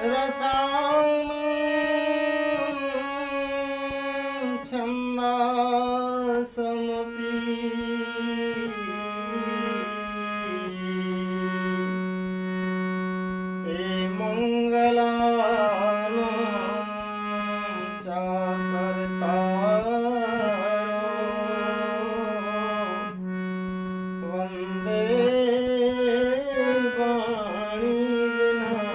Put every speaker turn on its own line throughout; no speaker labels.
रसायन छंदासमपि हे मंगलानां चाकर्तारो वंदे वाणी विनायको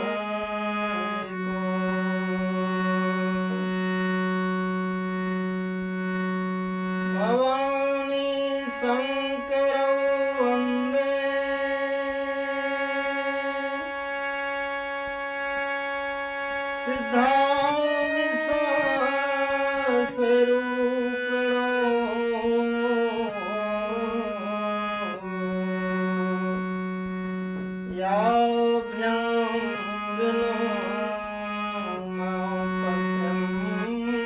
भवानी शंकरौ वंदे सिद्धाविश्वासरूपिणो याभ्यां विना मां पश्यन्ति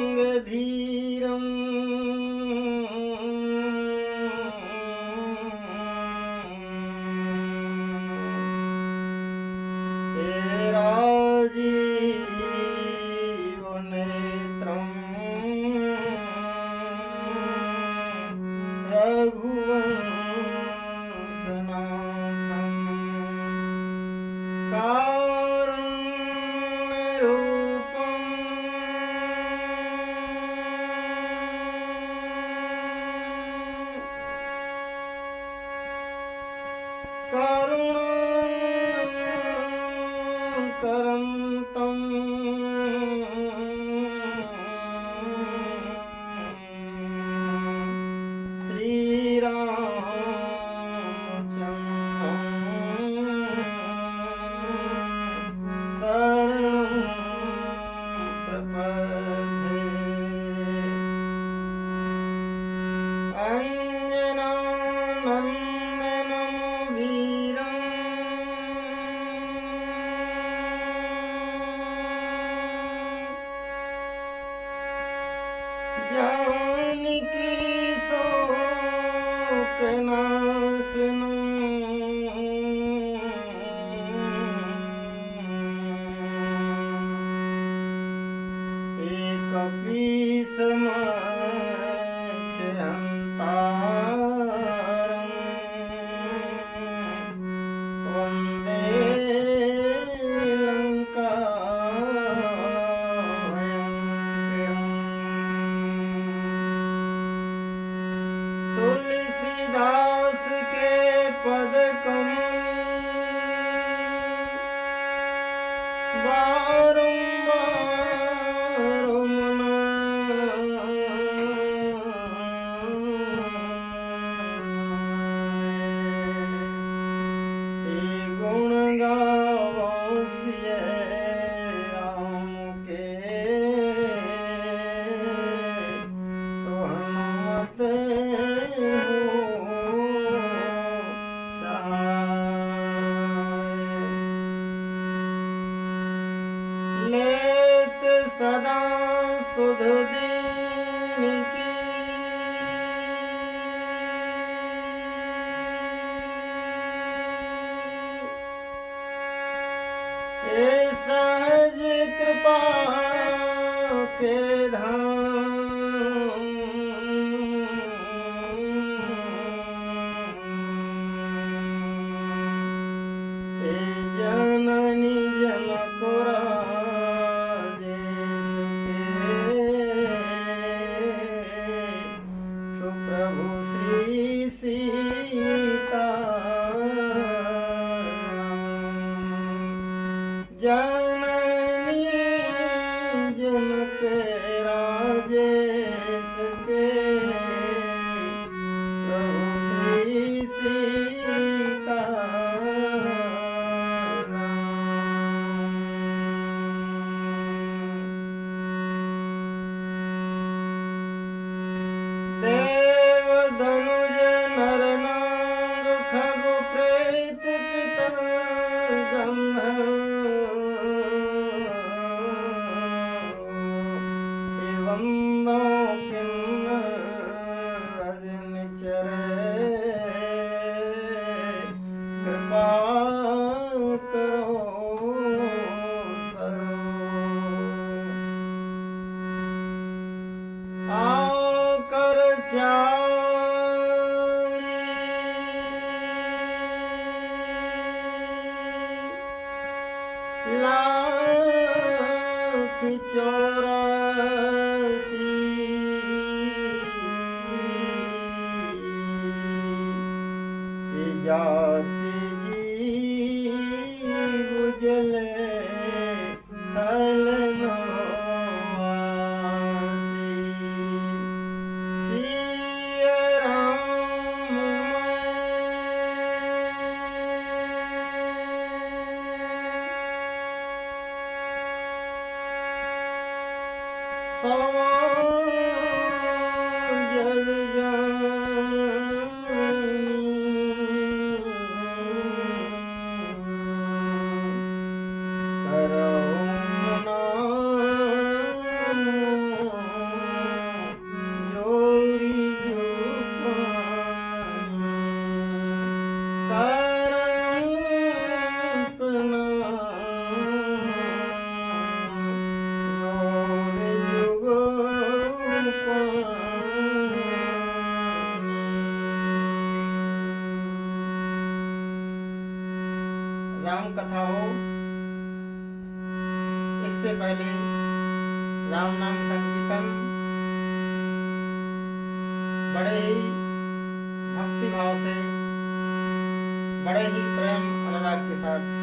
रणरंगधीरं हे राजीवनेत्रं रघुवंशनाथं कारुण्यरूपं करुणाकरं तं श्रीरामचन्द्रं शरणं प्रपद्ये अंजनानन्दनं वीरं जानकी शोकनाशनं हे कपीशमक्षहन्तारं वन्दे लङ्काभयङ्करम् तुलसीदास के पद कमल बारंबार मनाए हे गुण गावों सिय राम के सोहनुमत लेत सदा सुध दीन की ए सहज कृपा के धाम ए जननी जनक राजेश के सुप्रभु श्री सीताराम जननी जनक राजेश चौरासी जाति जी उजले थल नवासी सिया राम सवा जग राम कथा हो इससे पहले राम नाम संकीर्तन बड़े ही भक्ति भाव से, बड़े ही प्रेम अनुराग के साथ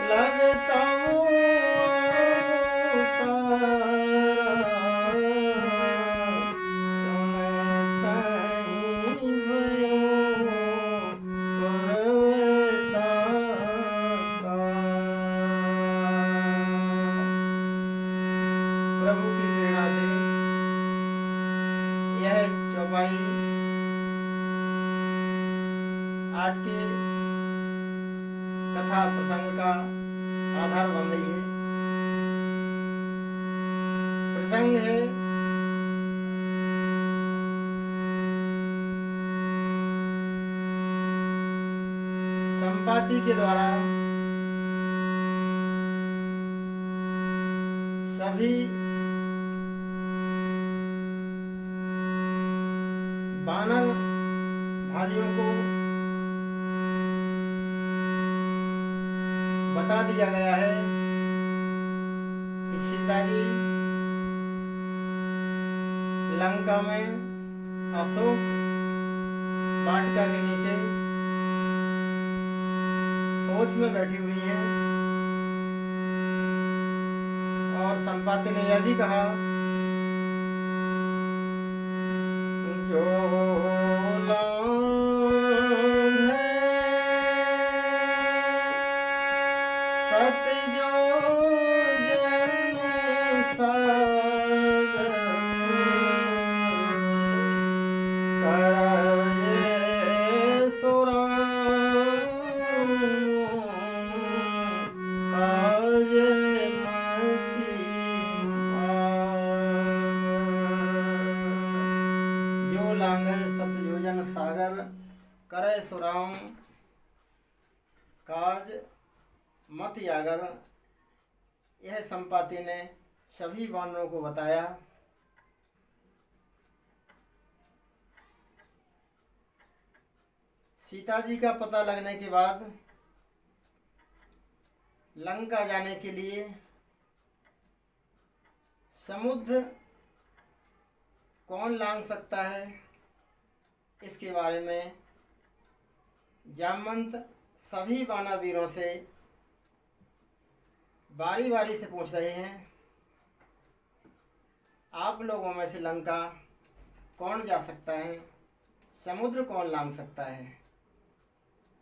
लगता प्रभु की प्रेरणा से यह चौपाई आज के कथा प्रसंग का आधार बन रही है। प्रसंग है संपाति के द्वारा सभी वानर भाइयों को बता दिया गया है कि सीता जी लंका में अशोक वाटिका के नीचे सोच में बैठी हुई हैं। और संपाति ने यह भी कहा जो सतयोजन सागर करे सुराम काज मत यागर। यह संपाति ने सभी वानरों को बताया। सीता जी का पता लगने के बाद लंका जाने के लिए समुद्र कौन लांघ सकता है, इसके बारे में जामवंत सभी वानर वीरों से बारी बारी से पूछ रहे हैं, आप लोगों में से लंका कौन जा सकता है, समुद्र कौन लांघ सकता है।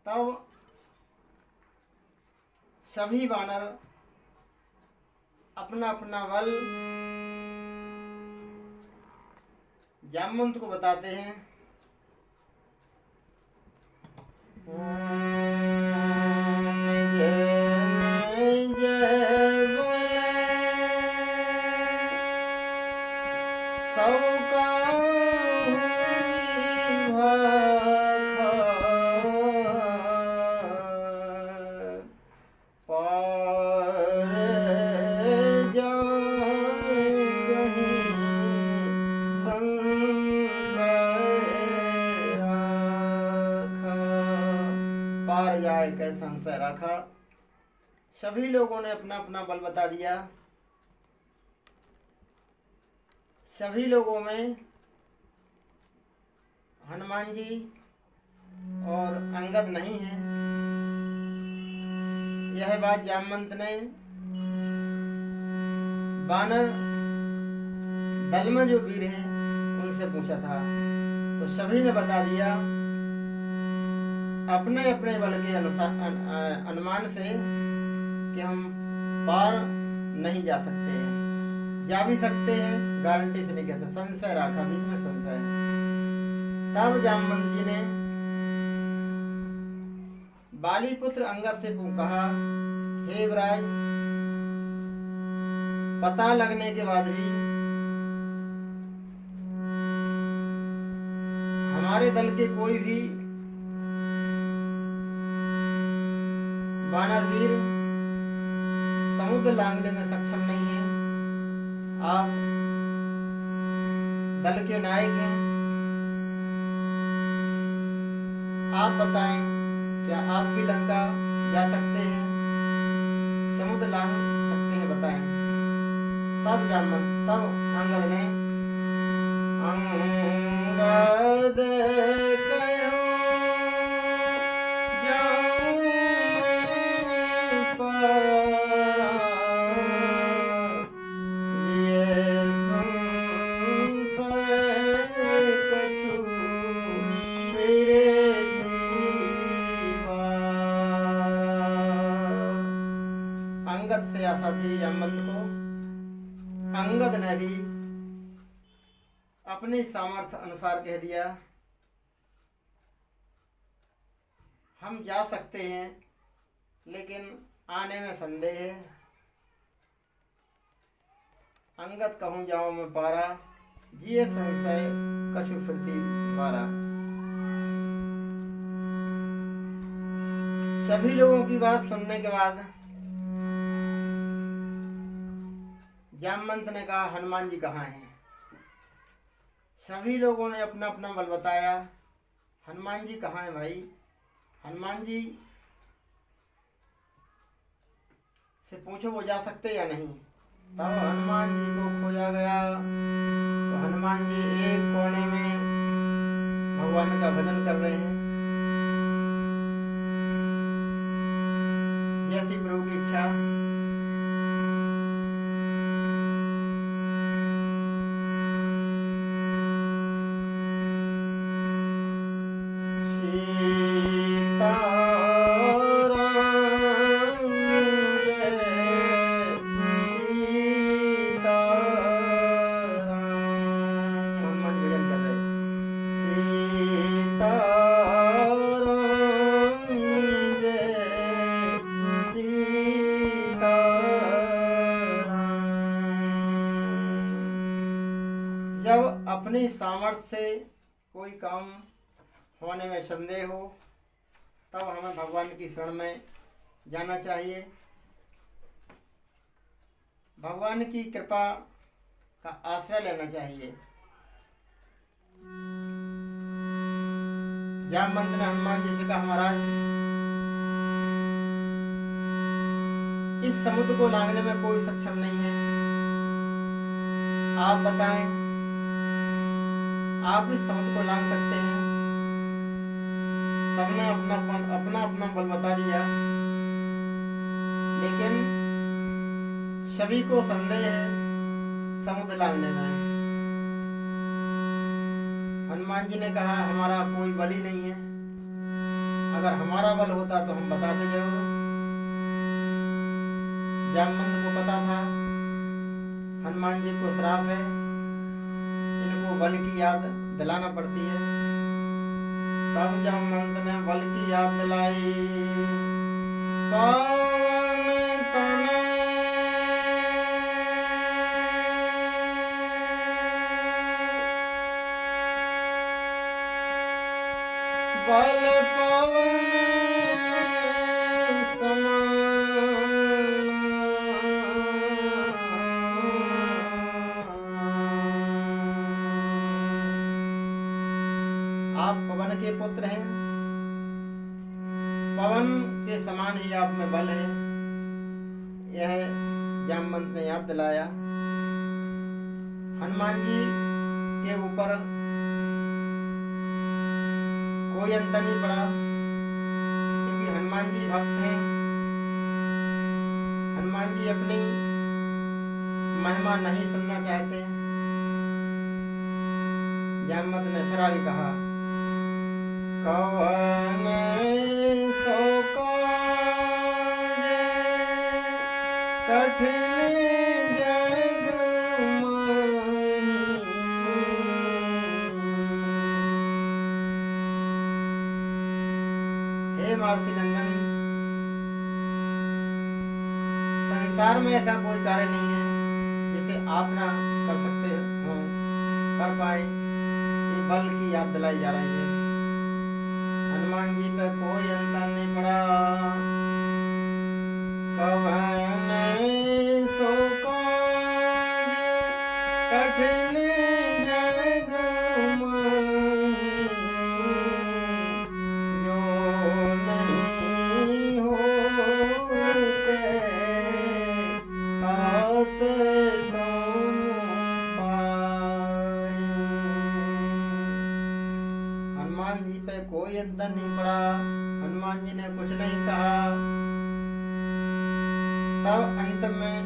तब सभी वानर अपना अपना बल जामवंत को बताते हैं। पार जाए कै संशय रखा। सभी लोगों ने अपना अपना बल बता दिया। सभी लोगों में हनुमान जी और अंगद नहीं है। यह बात जामवंत ने वानर दल में जो वीर हैं उनसे पूछा था, तो सभी ने बता दिया अपने अपने बल के अनुमान से कि हम पार नहीं जा सकते हैं। जा भी सकते हैं, गारंटी से नहीं कह सकते, संशय रखा, बीच में संशय है। तब जामवंत जी ने बाली पुत्र अंगद से कहा, हे युवराज, पता लगने के बाद भी हमारे दल के कोई भी वानर वीर समुद्र लांघने में सक्षम नहीं है। आप दल के नायक हैं, आप बताएं, क्या आप भी लंका जा सकते हैं, समुद्र लांघ सकते हैं, बताएं। तब अंगद ने अंगद कहो जाऊं मैं पारा, जिए संशय कछु फिरे दीवारा। अंगद से आशा थी जामवंत को। अंगद ने भी अपने सामर्थ्य अनुसार कह दिया, हम जा सकते हैं लेकिन आने में संदेह है। अंगद कहूँ जाऊँ मैं पारा, जिए संशय कछु फिरती वारा। सभी लोगों की बात सुनने के बाद जामवंत ने कहा, हनुमान जी कहाँ हैं? सभी लोगों ने अपना अपना बल बताया। हनुमान जी कहाँ हैं भाई? हनुमान जी से पूछो वो जा सकते या नहीं। तब हनुमान जी को खोजा गया तो हनुमान जी एक कोने में भगवान का भजन कर रहे हैं। जैसी प्रभु की इच्छा। जब अपनी सामर्थ्य से कोई काम होने में संदेह हो तब हमें भगवान की शरण में जाना चाहिए। भगवान की कृपा का आश्रय लेना चाहिए। जामवंत ने हनुमान जी से कहा, महाराज इस समुद्र को लांघने में कोई सक्षम नहीं है, आप बताएं, आप इस समुद्र को लांघ सकते हैं। सबने अपना अपना बल बता दिया, लेकिन सभी को संदेह है समुद्र लांघने में। हनुमान जी ने कहा, हमारा कोई बल ही नहीं है, अगर हमारा बल होता तो हम बताते जरूर। जामवंत को पता था हनुमान जी को श्राप है, इनको बल की याद दिलाना पड़ती है। तब जामवंत ने बल की याद दिलाई। पवन तनय बल पवन आप पवन के पुत्र हैं, पवन के समान ही आप में बल है। यह जामवंत ने याद दिलाया। हनुमान जी के ऊपर कोई अंतर नहीं पड़ा, क्योंकि हनुमान जी भक्त हैं। हनुमान जी अपनी महिमा नहीं सुनना चाहते। जामवंत ने फिर आगे कहा, कवन सो काज कठिन जग माही। हे मारुति नंदन, संसार में ऐसा कोई कार्य नहीं है जिसे आप ना कर सकते हो, कर पाए। ये बल की याद दिलाई जा रही है। हनुमान जी पे कोई अंतर नहीं पड़ा। कवन सो काज कठिन जग माही, जो नहीं होते तात तुम पाए। हनुमान जी पे कोई अंतर नहीं पड़ा। हनुमान जी ने कुछ नहीं कहा। तब अंत में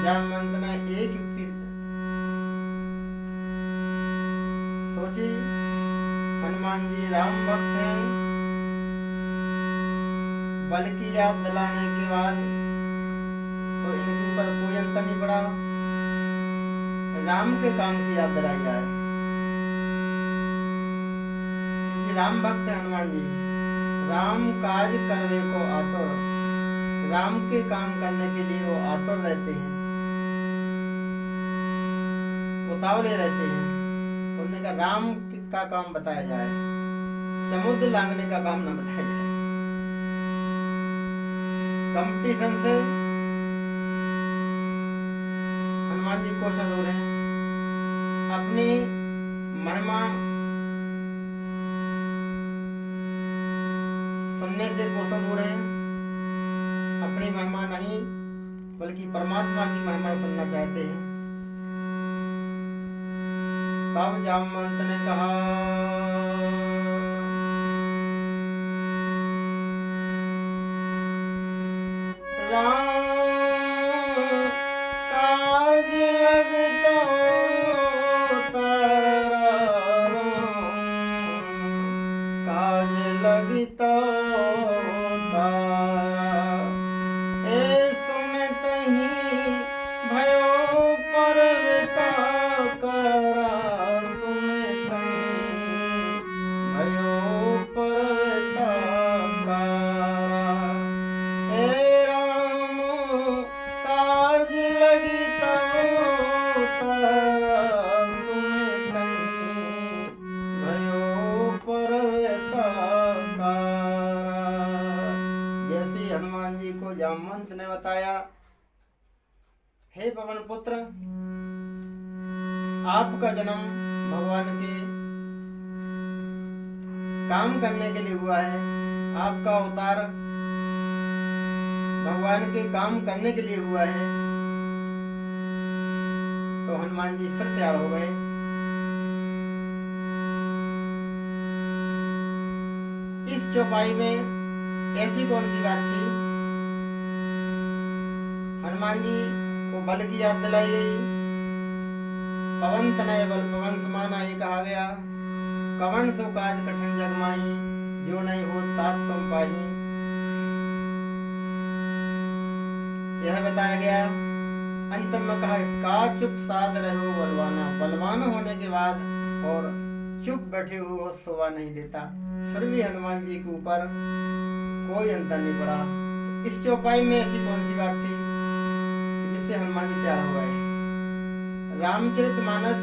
जामवंत ने एक युक्ति सोची। हनुमान जी राम भक्त हैं, बल की याद दिलाने के बाद तो इनके ऊपर कोई अंतर नहीं पड़ा। राम के काम की याद दिलाई जाए, क्योंकि राम भक्त है हनुमान जी। राम काज करने को आतुर, राम के काम करने के लिए वो आतुर रहते हैं, उतावले रहते हैं। तो उन्होंने कहा राम का काम बताया जाए, समुद्र लांघने का काम न बताया जाए। कंपटीशन से हनुमान जी क्वेश्चन हो रहे हैं, अपनी महिमा सुनने से क्वेश्चन हो रहे हैं। अपनी महिमा नहीं बल्कि परमात्मा की महिमा सुनना चाहते हैं। तब जामवंत ने कहा, काज लगता तारा, काज लगता तारा, ए सुनत ही भयो परवता करा, सुनत ही भयो परवता करा, ए राम काज लगी तारा, सुनत ही भयो परवता करा। जैसे हनुमान जी को जामवंत ने बताया, हे पवन पुत्र, आपका जन्म भगवान के काम करने के लिए हुआ है, आपका अवतार भगवान के काम करने के लिए हुआ है। तो हनुमान जी फिर तैयार हो गए। इस चौपाई में ऐसी कौन सी बात थी? हनुमान जी को बल की याद दिलाई गई। पवन तनय बल पवन समाना ये कहा गया। कवन सो काज कठिन जग माही, जो नहीं हो तात तुम पाही, यह बताया गया। अंत में कहा, का चुप साध रहे हो बलवाना, बलवान होने के बाद और चुप बैठे हो शोभा नहीं देता। फिर भी हनुमान जी के ऊपर कोई अंतर नहीं पड़ा। तो इस चौपाई में ऐसी कौन सी बात थी कि जिससे हनुमान जी तैयार हो गए? रामचरितमानस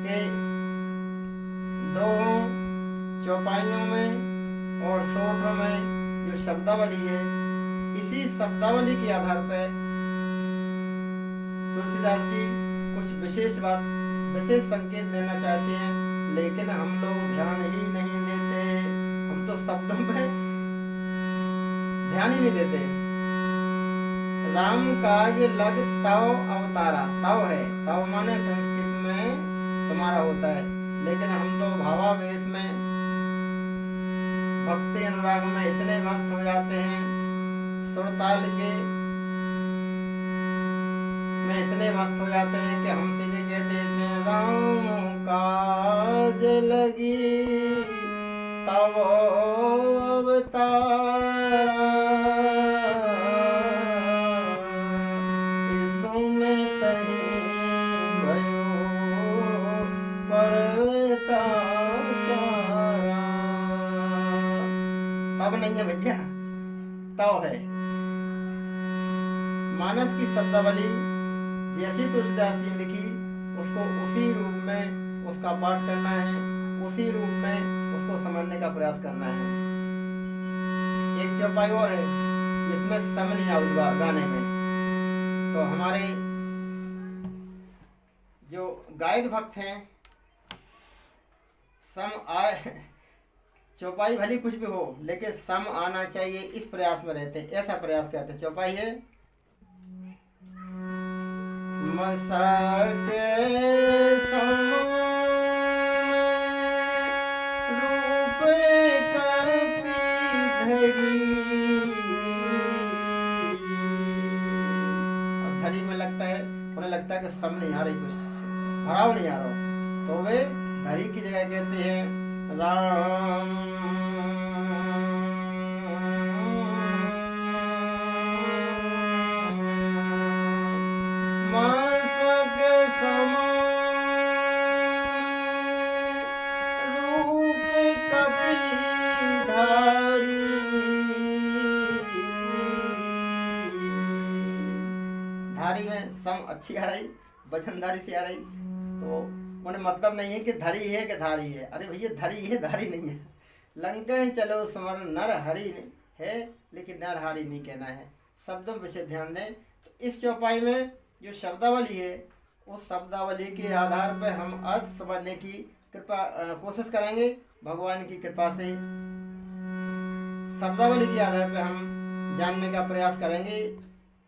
के दो चौपाइयों में और सोठों में जो शब्दावली है, इसी शब्दावली के आधार पर तुलसीदास जी कुछ विशेष संकेत देना चाहते हैं, लेकिन हम लोग ध्यान ही नहीं देते। हम तो शब्दों पे ध्यान ही नहीं देते। राम काज लग तव अवतारा, तव है, तव माने संस्कृत में तुम्हारा होता है, लेकिन हम तो भावावेश में भक्ति अनुराग में इतने मस्त हो जाते हैं, सुरताल के में इतने मस्त हो जाते हैं कि हम सीधे कह देते हैं, राम काज लगी तब अवतारा, सुनत ही भयो परवता करा। तब नहीं है भैया, तव है। मानस की शब्दावली जैसी तुलसीदास जी लिखी, उसको उसी रूप में उसका पाठ करना है, उसी रूप में उसको समझने का प्रयास करना है। एक चौपाई और है जिसमें सम नहीं आऊगा गाने में। तो हमारे जो गायक भक्त हैं, सम आए, चौपाई भली कुछ भी हो लेकिन सम आना चाहिए, इस प्रयास में रहते हैं। ऐसा प्रयास करते हैं। चौपाई है, मसके समान रूप कपि धरी, लगता है कि सम नहीं आ रही, कुछ भराव नहीं आ रहा, तो वे धरी की जगह कहते हैं राम। मासक समान रूप कपिधारी, धारी में सम अच्छी आ रही, वजनधारी से आ रही, तो उन्हें मतलब नहीं है कि धरी है कि धारी है। अरे भैया धरी है, धारी नहीं है। लंका ही चलो समर नर हरि है, लेकिन नर हरि नहीं कहना है। शब्दों पर विशेष ध्यान दें। तो इस चौपाई में जो शब्दावली है, उस शब्दावली के आधार पर हम अर्थ समझने की कोशिश करेंगे भगवान की कृपा से। शब्दावली के आधार पर हम जानने का प्रयास करेंगे।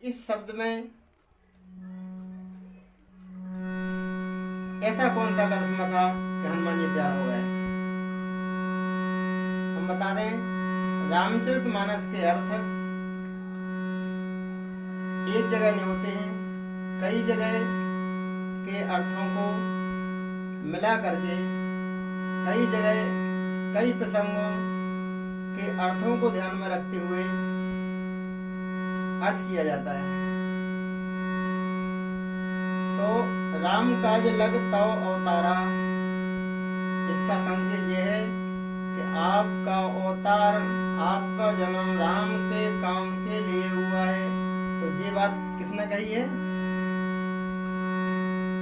इस शब्द में ऐसा कौन सा करिश्मा था कि हनुमान जी तैयार हो गए। हम बता दें, रामचरितमानस के अर्थ एक जगह नहीं होते हैं, कई जगह के अर्थों को मिला करके, कई जगह कई प्रसंगों के अर्थों को ध्यान में रखते हुए अर्थ किया जाता है। तो राम काज लग तव अवतारा, इसका संकेत यह है कि आपका अवतार, आपका जन्म राम के काम के लिए हुआ है। तो ये बात किसने कही है?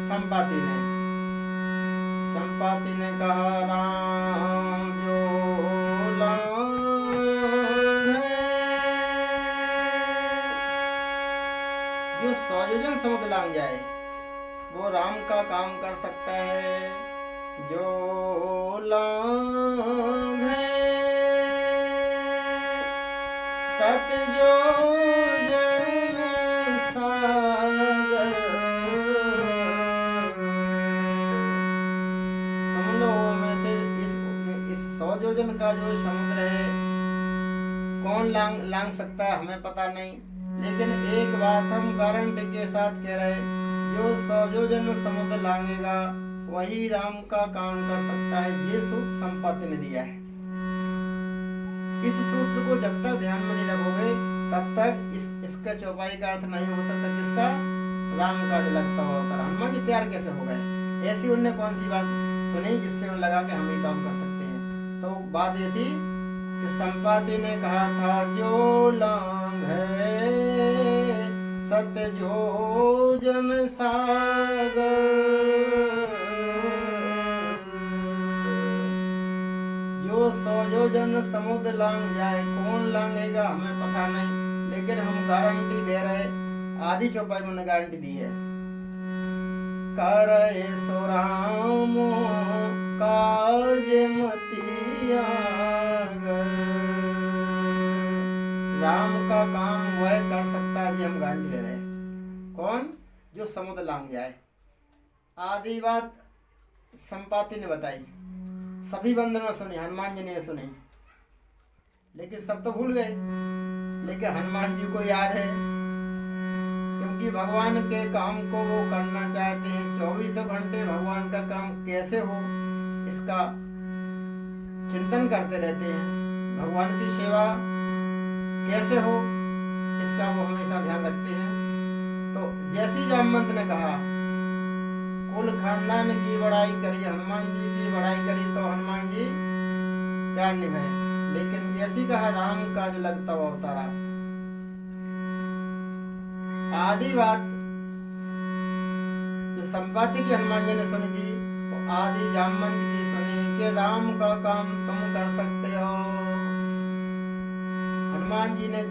संपाति ने। संपाति ने कहा राम जो जो सौयोजन समुद्र लांग जाए वो राम का काम कर सकता है। जो लांघे सतयोजन सागर, तुम लोगों में से इस सौयोजन का जो समुद्र है कौन लांग सकता है हमें पता नहीं, लेकिन एक बात हम गारंटी के साथ कह रहे, जो सौयोजन समुद्र लांघेगा वही राम का काम कर सकता है। ये सूत्र संपाति ने दिया है। इस सूत्र को जब तक ध्यान में नहीं रखोगे तब तक इसका चौपाई का अर्थ नहीं हो सकता। किसका? राम का लगता हुआ अवतार। हनुमान जी तैयार कैसे हो गए? ऐसी उनने कौन सी बात सुनी जिससे उन्हें लगा कि हम ही काम कर सकते हैं? तो बात ये थी कि संपाति ने कहा था जो लांघे सतयोजन सागर, जो सौयोजन समुद्र लांघ जाए, कौन लांघेगा हमें पता नहीं, लेकिन हम गारंटी दे रहे। आधी चौपाई में उन्होंने गारंटी दी है। करे सो राम काज मतिया, राम का काम वह कर सकता है जी, हम गारंटी ले रहे हैं। कौन? जो समुद्र लांघ जाए। आधी बात संपाति ने बताई, सभी बंदरों ने सुनी, हनुमान जी ने सुनी, लेकिन सब तो भूल गए। लेकिन हनुमान जी को याद है, क्योंकि भगवान के काम को वो करना चाहते हैं। 24 घंटे भगवान का काम कैसे हो इसका चिंतन करते रहते हैं। भगवान की सेवा कैसे हो इसका वो हमेशा ध्यान रखते हैं। तो जैसी जामवंत ने कहा कुल खानदान की बड़ाई करी, हनुमान जी की बड़ाई करी, तो हनुमान जी तैयार नहीं भय। लेकिन जैसी कहा राम काज लगता हुआ अवतारा। आधी बात जो संपाति की हनुमान जी ने सुनी थी, वो आधी जामवंत की सुनी कि राम का काम तुम कर सकते हो। हनुमान जी ने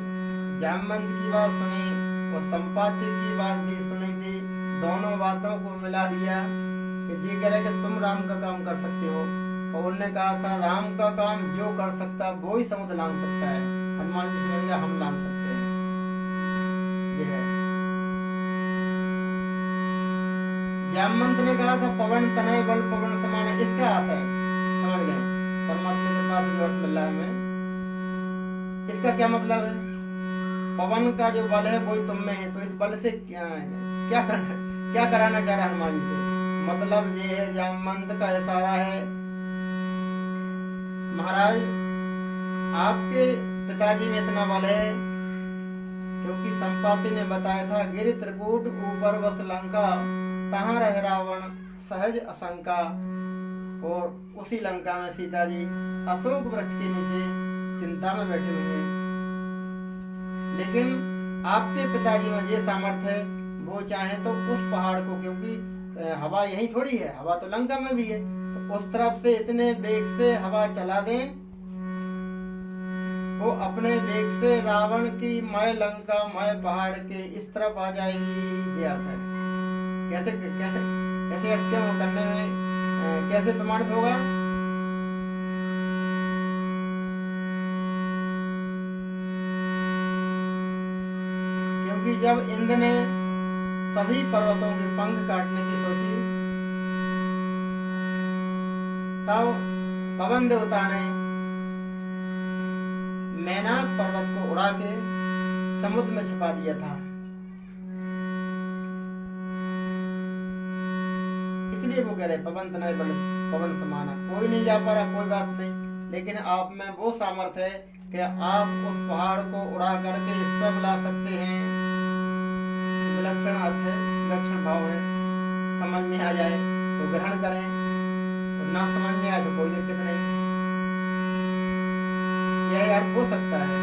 जामवंत की बात सुनी और संपाति की बात भी सुनी थी। दोनों बातों को मिला दिया कि जी करे कि तुम राम का काम कर सकते हो। और उन्होंने कहा था राम का काम जो कर सकता है वो ही समुद्र लांघ सकता है। हनुमान जी समझ गया हम लांघ सकते हैं। ये है। जामवंत ने कहा था पवन तनय बल पवन समान है। इसका आशय समझ लें, परमात्मा के पास जो अर्थ मिल रहा है हमें, इसका क्या मतलब है? पवन का जो बल है वही तुम में है, तो इस बल से क्या क्या कराना चाह रहा है हनुमान जी से? मतलब ये है जामवंत का इशारा है, महाराज आपके पिताजी में इतना बल है, क्योंकि संपाति ने बताया था, गिर त्रिकूट ऊपर बस लंका, तहाँ रह रावण सहज असंका। और उसी लंका में सीता जी अशोक वृक्ष के नीचे चिंता में बैठे हुए हैं। लेकिन आपके पिताजी में ये सामर्थ्य है, वो चाहे तो उस पहाड़ को, क्योंकि हवा यही थोड़ी है, हवा तो लंका में भी है, तो उस तरफ से इतने वेग से हवा चला दें, वो अपने वेग से रावण की मय लंका मय पहाड़ के इस तरफ आ जाएगी। ये अर्थ है। कैसे कैसे कैसे अर्थ क्या करने में कैसे प्रमाणित होगा? क्योंकि जब इंद्र ने सभी पर्वतों के पंख काटने की सोची, तब पवन देवता ने मैनाक पर्वत को उड़ा के समुद्र में छिपा दिया था। इसलिए वो कह रहे पवन तनय बल पवन समाना। कोई नहीं जा पा रहा, कोई बात नहीं, लेकिन आप में वो सामर्थ्य है कि आप उस पहाड़ को उड़ा करके इस तरफ ला सकते हैं। विलक्षण अर्थ है, विलक्षण भाव है। समझ में आ जाए तो ग्रहण करें, और ना समझ में आए तो कोई दिक्कत नहीं। यह अर्थ हो सकता है।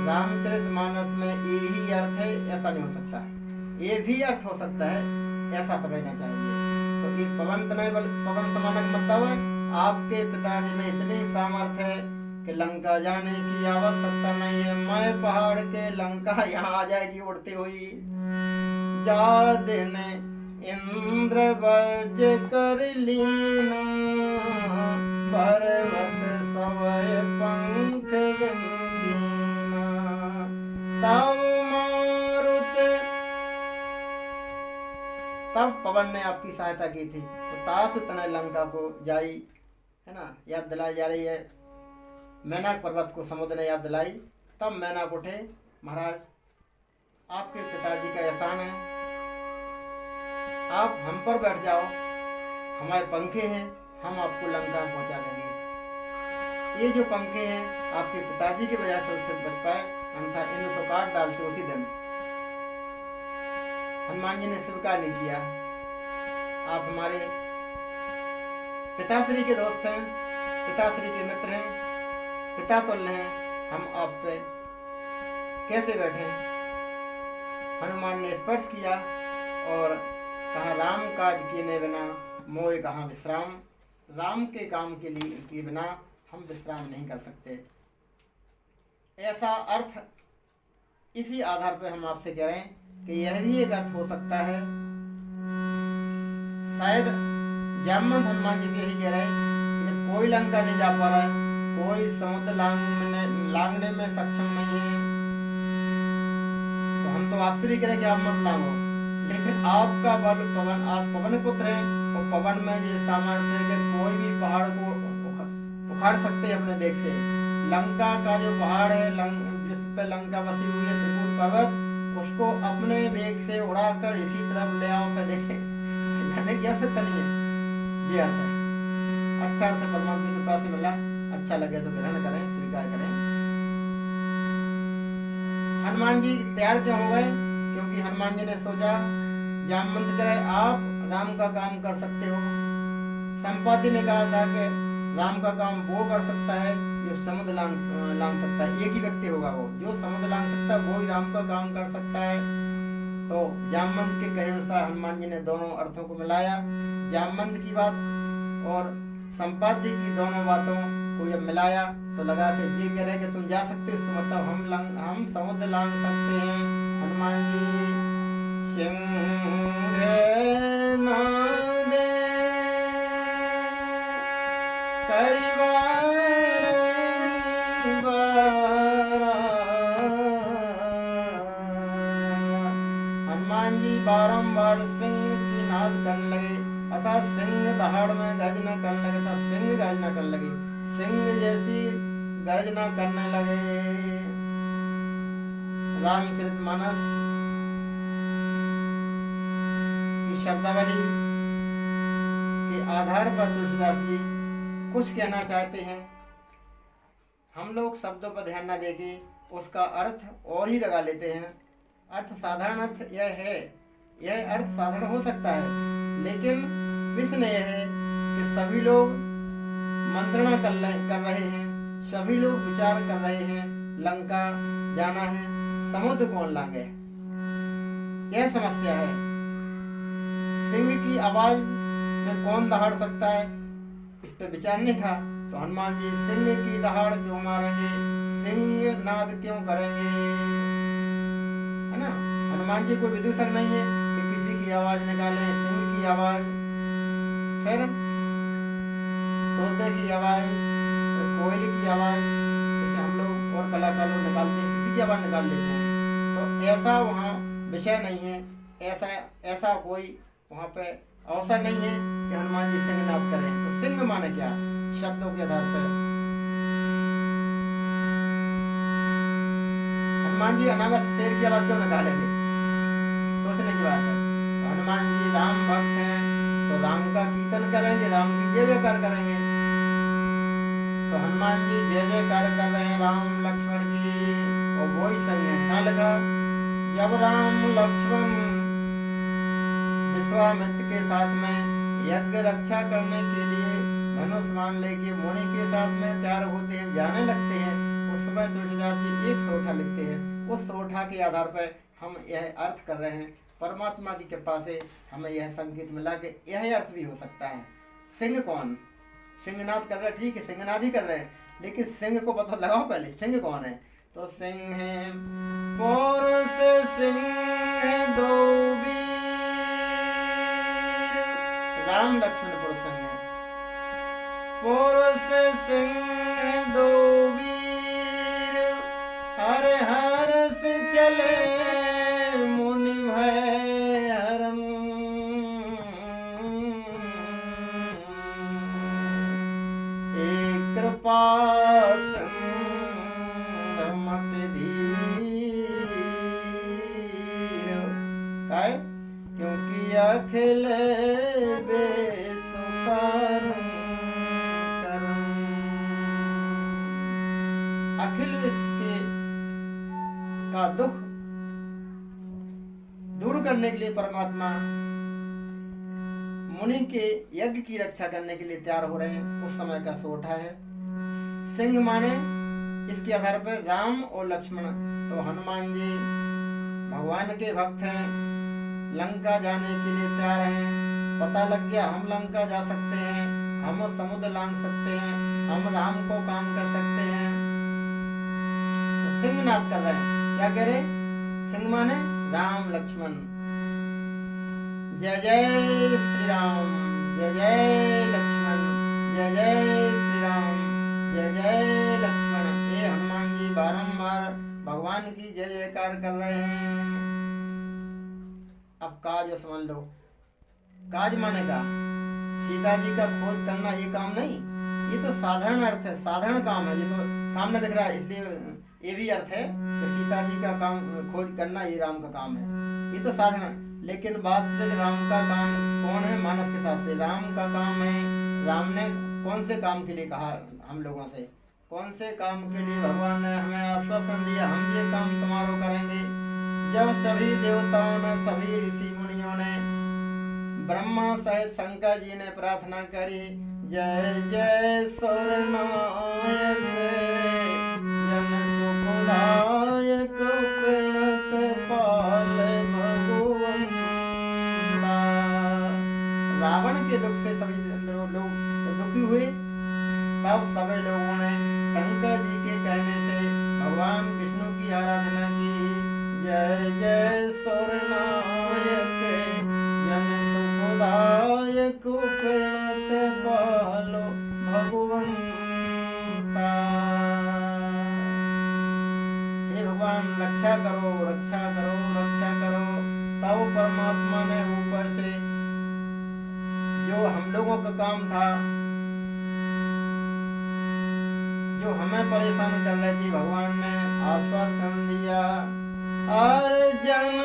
रामचरितमानस में यही अर्थ है, ऐसा नहीं हो सकता। ये भी अर्थ हो सकता है, ऐसा समझना चाहिए। तो एक पवन तनय बल पवन समानक मतलब है, आपके पिताजी में इतनी सामर्थ्य है कि लंका जाने की आवश्यकता नहीं है। मैं पहाड़ के लंका यहाँ आ जाएगी उड़ती हुई। जा दिन इंद्र वज कर लीना, पर्वत सवय पंख विंदीना। तब पवन ने आपकी सहायता की थी। तो तासु तनय लंका को जाई, है ना, याद दिलाई जा रही है। मैनाक पर्वत को समुद्र ने याद दिलाई। तब मैनाक उठे, महाराज आपके पिताजी का एहसान है, आप हम पर बैठ जाओ, हमारे पंखे हैं, हम आपको लंका पहुंचा देंगे। ये जो पंखे हैं आपके पिताजी की वजह से सुरक्षित बच पाए, अन्यथा इन्हें तो काट डालते उसी दिन। हनुमान जी ने स्वीकार नहीं किया। आप हमारे पिताश्री के दोस्त हैं, पिताश्री के मित्र हैं, पिता तुल्य हैं, हम आप पे कैसे बैठे? हनुमान ने स्पर्श किया और कहा, राम काज किए बिना मोय कहाँ विश्राम। राम के काम के लिए के बिना हम विश्राम नहीं कर सकते। ऐसा अर्थ इसी आधार पर हम आपसे कह रहे हैं कि यह भी एक अर्थ हो सकता है। शायद जामवंत हनुमान जी से यही कह रहे हैं कि जब कोई लंका नहीं जा पा रहा है, कोई समुद्र लांघने में सक्षम नहीं है, तो हम तो आपसे भी कह रहे हैं कि आप मत लांघो। लेकिन आपका बल पवन, आप पवन पुत्र हैं, और पवन में ये सामर्थ्य है कि कोई भी पहाड़ को उखाड़ सकते हैं अपने वेग से। लंका का जो पहाड़ है, जिस पे लंका बसी हुई है, त्रिकूट पर्वत, उसको अपने वेग से उड़ाकर इसी तरफ ले आओ, फिर जाने की आवश्यकता नहीं है। ये अर्थ है। अच्छा अर्थ है, परमात्मा की कृपा से मिला। अच्छा लगे तो ग्रहण करें, स्वीकार करें। हनुमान जी तैयार क्यों हो गए? क्योंकि हनुमान जी ने सोचा, जामवंत करे आप राम का काम कर सकते हो। संपाति ने कहा था कि राम का काम वो कर सकता है जो समुद्र लांघ सकता है। एक ही व्यक्ति होगा वो, जो समुद्र लांघ सकता है वो ही राम का काम कर सकता है। तो जामवंत के कहे अनुसार हनुमान जी ने दोनों अर्थों को मिलाया। जामवंत की बात और संपाति की दोनों बातों को जब मिलाया तो लगा कि जी कह रहे कि तुम जा सकते हो, इसका मतलब हम समुद्र लांघ सकते हैं। हनुमान जी सिंह नादे हनुमान जी बारंबार सिंह की नाद करने लगे, अर्थात सिंह दहाड़ में गर्जना करने लगे था। सिंह गर्जना करने लगे, सिंह जैसी गर्जना करने लगे। रामचरितमानस की इस शब्दावली के आधार पर तुलसीदास जी कुछ कहना चाहते हैं। हम लोग शब्दों पर ध्यान न देके उसका अर्थ और ही लगा लेते हैं। अर्थ साधारण अर्थ यह है, यह अर्थ साधारण हो सकता है, लेकिन प्रश्न यह है कि सभी लोग मंत्रणा कर रहे हैं, सभी लोग विचार कर रहे हैं, लंका जाना है, समुद्र कौन लांगे, यह समस्या है। सिंह की आवाज में कौन दहाड़ सकता है, इस पे विचार नहीं था। तो हनुमान जी सिंह की दहाड़ क्यों मारेंगे, सिंह नाद क्यों करेंगे, है ना। हनुमान जी कोई विदूषक नहीं है कि किसी की आवाज निकाले, सिंह की आवाज, फिर तोते की आवाज, फिर कोयल की आवाज, जैसे हम लोग और कलाकार लोग निकालते हैं, किसी की आवाज निकाल लेते हैं। तो ऐसा वहाँ विषय नहीं है, ऐसा कोई वहाँ पे अवसर नहीं है कि हनुमान जी सिंहनाद करें। तो सिंह माने क्या, शब्दों के आधार पर हनुमान जी अनावश्यक शेर की आवाज क्यों निकालेंगे, सोचने की बात है। तो हनुमान जी राम भक्त हैं, तो राम का कीर्तन करेंगे, राम की जय जयकार करेंगे। तो हनुमान जी जय जयकार कर रहे हैं राम लक्ष्मण की, और वही संग है। कहाँ लिखा, जब राम लक्ष्मण विश्वामित्र के साथ में यज्ञ रक्षा करने के लिए धनुष मान लेके मुनि के साथ में तैयार होते हैं, जाने लगते हैं, उस समय तुलसीदास जी एक सोठा लिखते हैं। उस सोठा के आधार पर हम यह अर्थ कर रहे हैं। परमात्मा की कृपा से हमें यह संकेत मिला कि यह अर्थ भी हो सकता है। सिंह कौन, सिंहनाद कर रहे हैं, ठीक है, सिंहनाद ही कर रहे हैं, लेकिन सिंह को पता लगाओ पहले, सिंह कौन है। तो सिंह है पौरुष सिंह दो वीर, राम लक्ष्मण पुरुष है। पौरुष सिंह दो वीर, हर हर्ष चले मुनि भय हरम, एक कृपा मत धीर, काय क्योंकि अखिल बेसुकार करम, अखिल विश्व के का दुख दूर करने के लिए परमात्मा मुनि के यज्ञ की रक्षा करने के लिए तैयार हो रहे हैं। उस समय का सोठा है। सिंह माने इसके आधार पर राम और लक्ष्मण। तो हनुमान जी भगवान के भक्त हैं, लंका जाने के लिए तैयार हैं। पता लग गया हम लंका जा सकते हैं, हम समुद्र लांघ सकते हैं, हम राम को काम कर सकते हैं। तो सिंहनाद कर रहे हैं, क्या कह रहे, सिंह माने राम लक्ष्मण, जय जय श्री राम, जय जय लक्ष्मण, जय जय श्री राम, जय जय लक्ष्मण। ये हनुमान जी बारंबार भगवान की जय जयकार कर रहे हैं। अब काज समझ लो, काज माने का सीता जी का खोज करना, ये काम नहीं, ये तो साधारण अर्थ है, साधारण काम है। ये तो सामने दिख रहा है, इसलिए ये भी अर्थ है कि सीता जी का काम खोज करना ये राम का काम है, ये तो साधारण। लेकिन वास्तविक राम का काम कौन है, मानस के हिसाब से राम का काम है। राम ने कौन से काम के लिए कहा हम लोगों से, कौन से काम के लिए भगवान ने हमें आश्वासन दिया, हम ये काम तुम्हारो करेंगे। जब सभी देवताओं ने, सभी ऋषि मुनियों ने, ब्रह्मा सहित शंकर जी ने प्रार्थना करी, जय जय सुरनायक जन सुखदायक प्रणत पाल भगवंता। रावण के दुख से सभी लोग दुखी हुए, तब सभी लोगों ने शंकर जी के कहने से भगवान विष्णु की आराधना की, जय जय सुरनायक जन सुखदायक प्रणत पालो भगवंता। हे भगवान रक्षा करो, रक्षा करो, रक्षा करो। तब परमात्मा ने ऊपर से जो हम लोगों का काम था, जो हमें परेशान कर रही थी, भगवान ने आश्वासन दिया, अर्जुन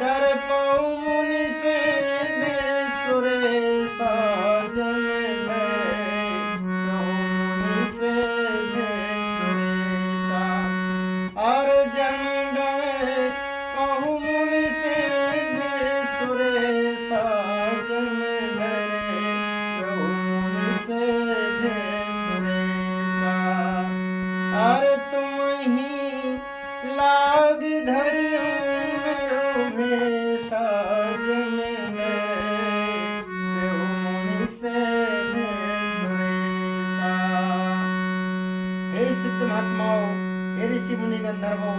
डर पाऊं मुनि से धरियो मेरो भेषा जन गए प्यो मुनि से सुरेशा। हे सिद्ध महात्माओं, हे ऋषि मुनि गंधर्वों,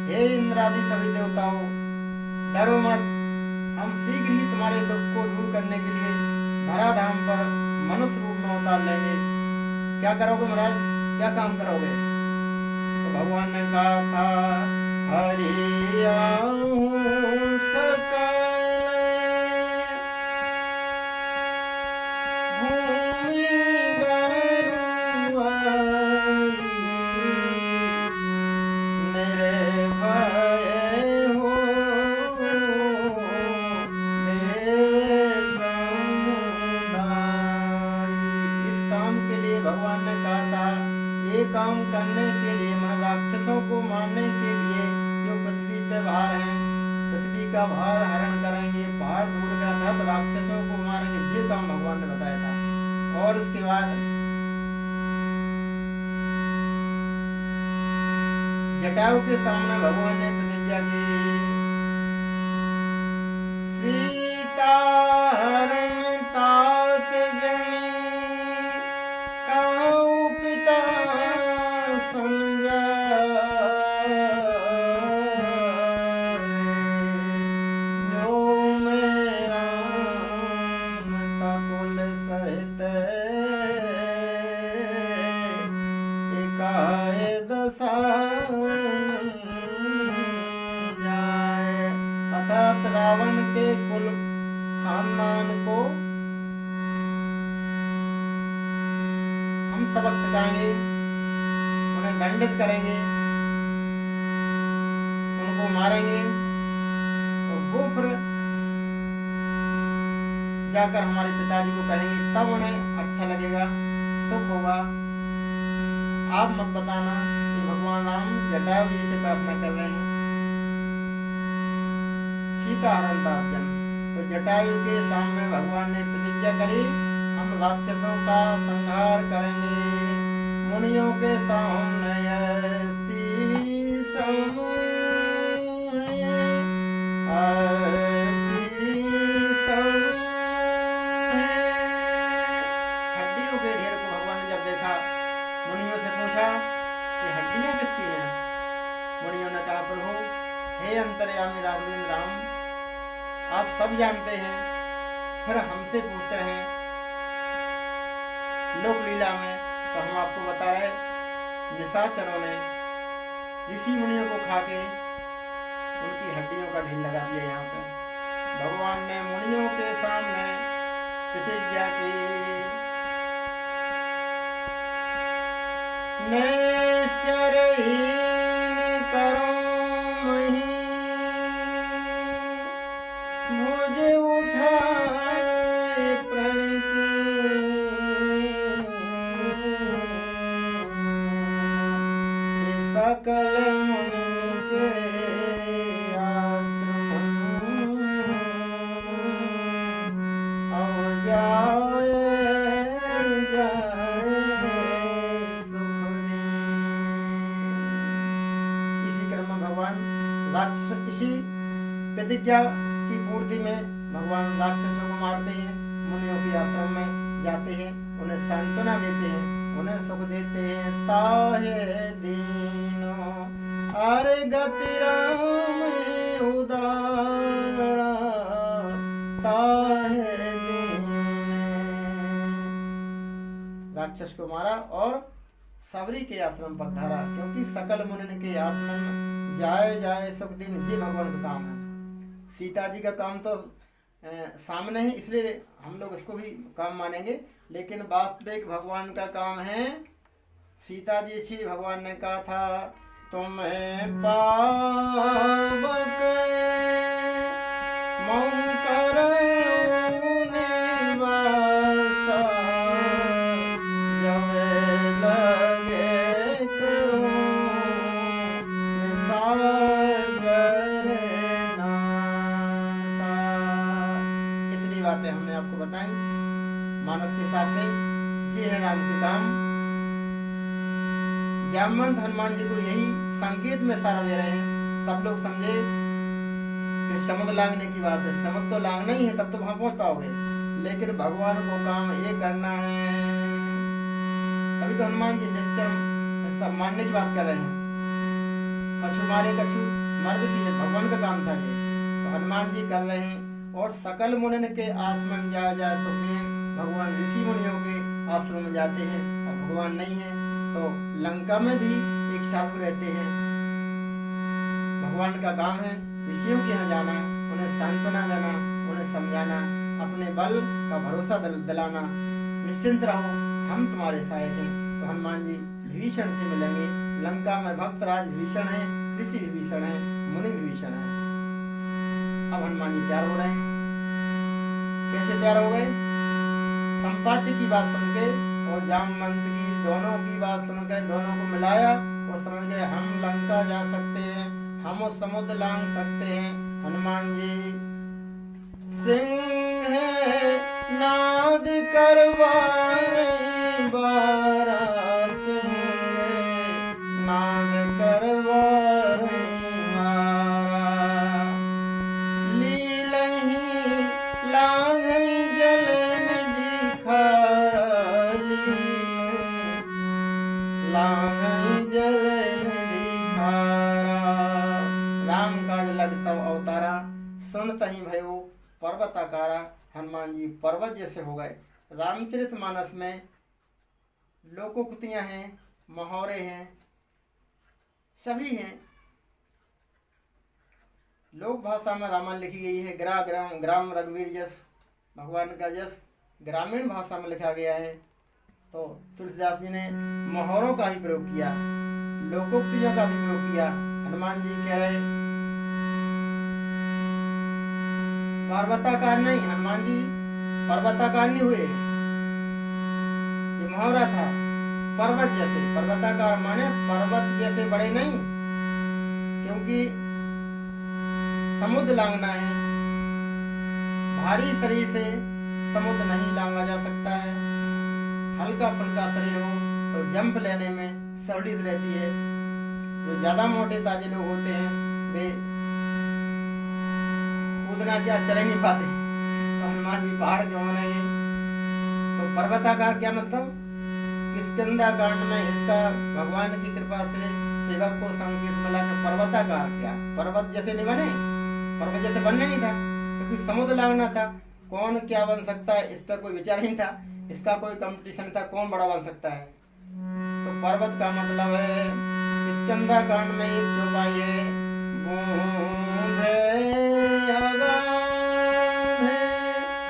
हे इंद्रादि सभी देवताओं, डरो मत, हम शीघ्र ही तुम्हारे दुख को दूर करने के लिए धराधाम पर मनुष्य रूप में उतार लेंगे। क्या करोगे महाराज, क्या काम करोगे? तो भगवान ने कहा था, हरि आऊं सकल भूमि गरुआई, निर्भय हो देव समुदाय। इस काम के लिए भगवान ने कहा था, ये काम करने के लिए, मन राक्षसों को मारने के लिए जो पृथ्वी पे भार हैं, पृथ्वी का भार हरण करेंगे, भार दूर करना था तो राक्षसों को मारेंगे, ये काम भगवान ने बताया था। और उसके बाद जटायु के सामने भगवान ने प्रतिज्ञा की, सीता हरण तात जमी कहूँ पिता समझाए, जो मेरा कुल सहित एकाए दशा जाए। अर्थात रावण के कुल खानदान को हम सबक सिखाएंगे, उन्हें दंडित करेंगे, उनको मारेंगे और वो फिर जाकर हमारे पिताजी को कहेंगे, तब उन्हें अच्छा लगेगा, सुख होगा। आप मत बताना। ये भगवान राम जटायु जी से प्रार्थना कर रहे हैं, सीता हरण तात जन। तो जटायु के सामने भगवान ने प्रतिज्ञा करी, हम राक्षसों का संहार करेंगे, मुनियों के सामने अस्ति समूह हड्डियों के ढेर को भगवान ने जब देखा, मुनियों से पूछा कि हड्डियां किसकी हैं? मुनियों ने कहा, प्रभु हे अंतर्यामी राघवेंद्र राम, आप सब जानते हैं, फिर हमसे पूछते रहे लोक लीला में, तो हम आपको बता रहे, निशाचरों ने ऋषि मुनियों को खा के उनकी हड्डियों का ढेर लगा दिया। यहाँ पे भगवान ने मुनियों के सामने प्रतिज्ञा की, निश्चरहीन करो मही भुज उठाए प्रण की, सकल मुनि के आश्रम अब जाए जाए सुख दे। इसी क्रम में भगवान राक्षस, इसी प्रतिज्ञा की पूर्ति में भगवान राक्षसों को मारते हैं, मुनियों के आश्रम में जाते हैं, उन्हें सांत्वना देते हैं, उन्हें सुख देते हैं। ताहे दीनो अरे गति राम उदारा, ताहे दीने। राक्षस को मारा और सबरी के आश्रम पर धारा, क्योंकि सकल मुनि के आश्रम जाए जाए सुख दिन, ये भगवान का काम है। सीता जी का काम तो सामने है, इसलिए हम लोग इसको भी काम मानेंगे, लेकिन वास्तविक भगवान का काम है। सीता जी से भगवान ने कहा था, तुम्हें पावक मऊ करऊने वासा, जब लगे करूं निशाचर नासा। इतनी बातें हमने आपको बताई मानस के हिसाब से। ये है राम के काम। जामवंत हनुमान जी को यही संकेत में इशारा दे रहे हैं, सब लोग समझे कि समुद्र लांघने की बात है, समुद्र तो लांघना ही है, तब तो वहां पहुंच पाओगे। लेकिन भगवान को काम ये करना है, तभी तो हनुमान जी निश्चय सब मानने की बात कर रहे हैं। कछु मारे कछु मर्द सी, भगवान का काम था ये, तो हनुमान जी कर रहे हैं। और सकल मुनिन के आसमन जा जा सुखदेन, भगवान ऋषि मुनियों के आश्रम में जाते हैं। अब भगवान नहीं है तो लंका में भी एक साधु रहते हैं, भगवान का काम है ऋषियों के यहाँ जाना, उन्हें सांत्वना देना, उन्हें समझाना, अपने बल का भरोसा दिलाना, निश्चिंत रहो हम तुम्हारे सहायक हैं। तो हनुमान जी विभीषण से मिलेंगे। लंका में भक्तराज विभीषण है, ऋषि विभीषण है, मुनि विभीषण है। अब हनुमान जी तैयार हो रहे हैं। कैसे तैयार हो गए? संपाति की बात सुन के और जामवंत की, दोनों की बात सुनकर दोनों को मिलाया और समझ गए हम लंका जा सकते हैं, हम समुद्र लांघ सकते हैं। हनुमान जी सिंह नाद करवारे बारा, सिंह नाद करवारे बारा, लीलहि लांघै जल निधि खारा, लांघै जल निधि खारा। राम काज लग तब अवतारा, सुनत ही भयो पर्वत आकारा। हनुमान जी पर्वत जैसे हो गए। रामचरितमानस में लोकोक्तियां हैं, मुहावरे हैं, सभी हैं। लोक भाषा में रामायण लिखी गई है। ग्राम रघुवीर जस, भगवान का जस ग्रामीण भाषा में लिखा गया है। तो तुलसीदास जी ने मुहावरों का ही प्रयोग किया, लोकोक्तियों का भी प्रयोग किया। हनुमान जी कह रहे पर्वताकार नहीं, हनुमान जी पर्वताकार नहीं हुए, ये मुहावरा था पर्वत जैसे। पर्वताकार माने पर्वत जैसे बड़े नहीं, क्योंकि समुद्र लांघना है, भारी शरीर से समुद्र नहीं लांघा जा सकता है। हल्का फुल्का शरीर हो तो जंप लेने में सहूलियत रहती है। जो ज्यादा मोटे ताजे लोग होते हैं वे कूदना क्या चल नहीं पाते, तो हनुमान जी पहाड़ क्यों बनेंगे? तो पर्वताकार क्या मतलब? किष्किंधा कांड में इसका भगवान की कृपा से सेवक को संकेत मिला कि पर्वताकार क्या, पर्वत जैसे नहीं बने, पर्वत जैसे बनने नहीं था, क्योंकि समुद्र लांघना था। कौन क्या बन सकता है इस पर कोई विचार नहीं था, इसका कोई कंपटीशन था कौन बड़ा बन सकता है। तो पर्वत का मतलब है किष्किंधा कांड में एक चौपाई है,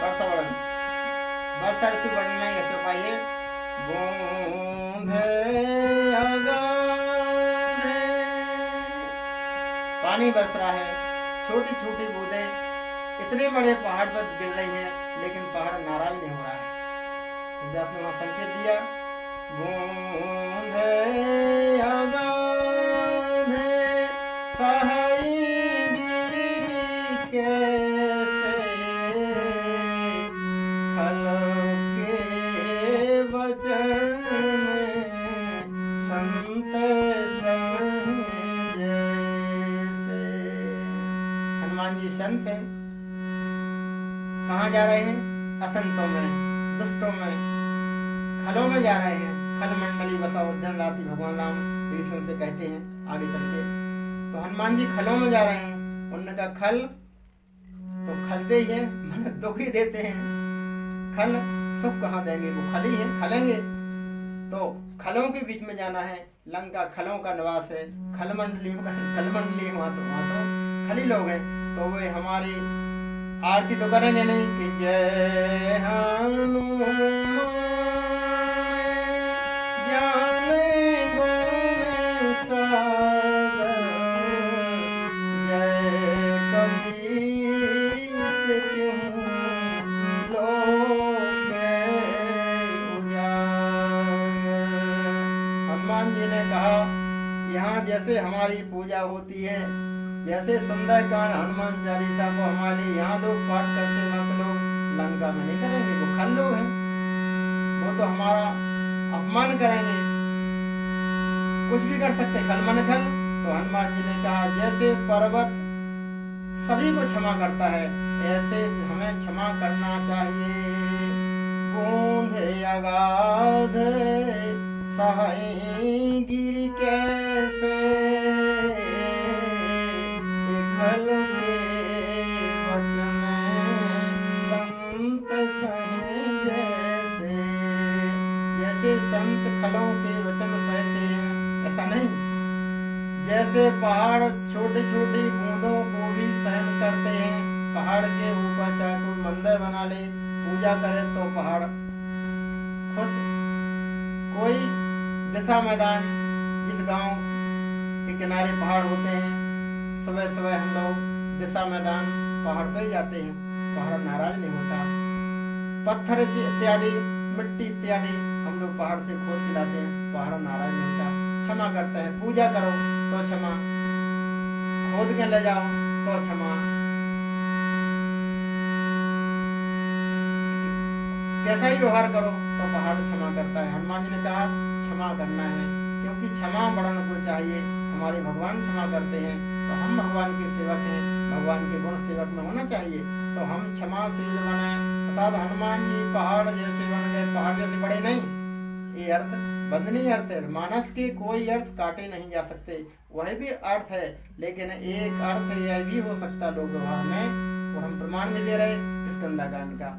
वर्षा वर्णन, वर्षा ऋतु वर्णन में यह चौपाई है, पानी बरस रहा है, छोटी छोटी बूंदें इतने बड़े पहाड़ पर गिर रही हैं, लेकिन पहाड़ नाराज नहीं हो रहा है। तुलसीदास ने वहां संकेत दिया, बूंदे अगाधे सहाई गिरी कैसे, खलके वचन संत संग जैसे। हनुमान जी संत है, कहाँ जा रहे हैं? असंतों में, दुष्टों में, खलों में जा रहे हैं। खल मंडली बसा उद्यान राति, भगवान राम विभीषण से कहते हैं आगे चल के। तो हनुमान जी खलों में जा रहे हैं। उन्होंने कहा खल तो खलते ही हैं, मन दुख ही देते हैं, खल सुख कहाँ देंगे, वो खल ही है, खलेंगे। तो खलों के बीच में जाना है। लंका खलों का निवास है, खल मंडली है वहाँ तो खली लोग हैं। तो वे हमारी आरती तो करेंगे नहीं कि जय हनुमान ज्ञान गुण सागर, जय कपीस तिहुँ लोक उजागर। हनुमान जी ने कहा यहाँ जैसे हमारी पूजा होती है, जैसे सुंदरकांड हनुमान चालीसा को हमारे यहाँ लोग पाठ करते वक्त लोग लंका में नहीं करेंगे, वो खल लोग हैं, वो तो हमारा अपमान करेंगे। कुछ भी कर सकते, खल मन खल, तो हनुमान जी ने कहा जैसे पर्वत सभी को क्षमा करता है ऐसे हमें क्षमा करना चाहिए। बूंद अगाध सहाय गिर कैसे, खल के वचन संत सहे जैसे। जैसे संत खलों के वचन सहते हैं ऐसा नहीं, जैसे पहाड़ छोटी छोटी बूंदों को भी सहन करते हैं। पहाड़ के ऊपर चाहे कोई मंदिर बना ले, पूजा करे तो पहाड़ खुश। कोई दिशा मैदान, जिस गांव के किनारे पहाड़ होते हैं, सुबह सुबह हम लोग दिशा मैदान पहाड़ पे जाते हैं, पहाड़ नाराज नहीं होता। पत्थर इत्यादि, मिट्टी इत्यादि हम लोग पहाड़ से खोद के लाते हैं, पहाड़ नाराज नहीं होता, क्षमा करते हैं। पूजा करो तो क्षमा, खोद के ले जाओ तो क्षमा, कैसा ही व्यवहार करो तो पहाड़ क्षमा करता है। हनुमान जी ने कहा क्षमा करना है, क्योंकि क्षमा बढ़न को चाहिए। हमारे भगवान क्षमा करते हैं तो हम भगवान के सेवक हैं, भगवान के गुण सेवक में होना चाहिए। तो हम क्षमाशील बने, अर्थात हनुमान जी पहाड़ जैसे बन गए। पहाड़ जैसे बड़े नहीं, ये अर्थ बंधनीय अर्थ है। मानस के कोई अर्थ काटे नहीं जा सकते, वह भी अर्थ है। लेकिन एक अर्थ यह भी हो सकता लोक व्यवहार में, और हम प्रमाण भी दे रहे स्कंदकांड का।